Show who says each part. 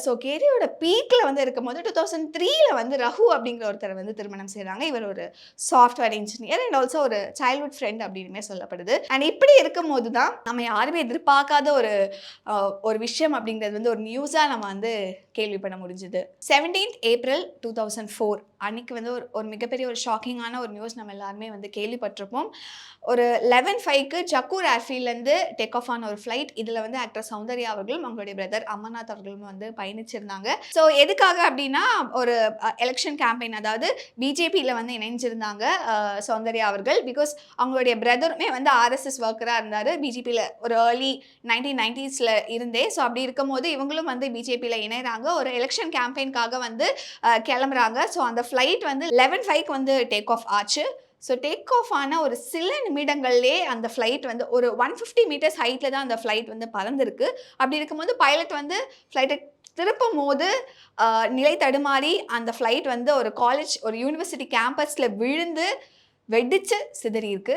Speaker 1: So கேரியோட பீக்கில் வந்து இருக்கும்போது 2003ல் வந்து ரகு அப்படிங்கிற ஒருத்தரை வந்து திருமணம் செய்கிறாங்க. இவர் ஒரு சாஃப்ட்வேர் இன்ஜினியர் அண்ட் ஆல்சோ ஒரு சைல்ட்ஹுட் ஃப்ரெண்ட் அப்படின்னுமே சொல்லப்படுது. அண்ட் இப்படி இருக்கும்போது தான் நம்ம யாருமே எதிர்பார்க்காத ஒரு விஷயம் அப்படிங்கிறது வந்து ஒரு நியூஸாக நம்ம வந்து கேள்விப்பட முடிஞ்சுது. 17th April 2004 அன்னைக்கு வந்து ஒரு மிகப்பெரிய ஒரு ஷாக்கிங்கான ஒரு நியூஸ் நம்ம எல்லாருமே வந்து கேள்விப்பட்டிருப்போம். ஒரு 11:05க்கு ஜக்கூர் ஏர்ஃபீல்ட்லேருந்து டேக் ஆஃப் ஆன ஒரு ஃப்ளைட். இதில் வந்து ஆக்டர் சௌந்தர்யா அவர்களும் அவங்களுடைய பிரதர் அமர்நாத் அவர்களும் வந்து பயணிச்சிருந்தாங்க. ஸோ எதுக்காக அப்படின்னா ஒரு எலெக்ஷன் கேம்பெயின், அதாவது பிஜேபியில் வந்து இணைஞ்சிருந்தாங்க சௌந்தர்யா அவர்கள். பிகாஸ் அவங்களுடைய பிரதருமே வந்து ஆர்எஸ்எஸ் ஒர்க்கராக இருந்தார் பிஜேபியில் ஒரு ஏர்லி 1990ஸ்ல இருந்தே. ஸோ அப்படி இருக்கும்போது இவங்களும் வந்து பிஜேபியில் இணைகிறாங்க. ஒரு எலெக்ஷன் கேம்பெயின்காக வந்து கிளம்புறாங்க. ஸோ அந்த ஃப்ளைட் வந்து 11:05க்கு வந்து டேக் ஆஃப் ஆச்சு. ஸோ டேக் ஆஃப் ஆன ஒரு சில நிமிடங்கள்லேயே அந்த ஃப்ளைட் வந்து ஒரு 150 மீட்டர்ஸ் ஹைட்டில் தான் அந்த ஃப்ளைட் வந்து பறந்துருக்கு. அப்படி இருக்கும்போது பைலட் வந்து ஃப்ளைட்டை திருப்பும் போது நிலை தடுமாறி அந்த ஃப்ளைட் வந்து ஒரு காலேஜ், ஒரு யூனிவர்சிட்டி கேம்பஸில் விழுந்து வெடிச்சு சிதறி இருக்கு.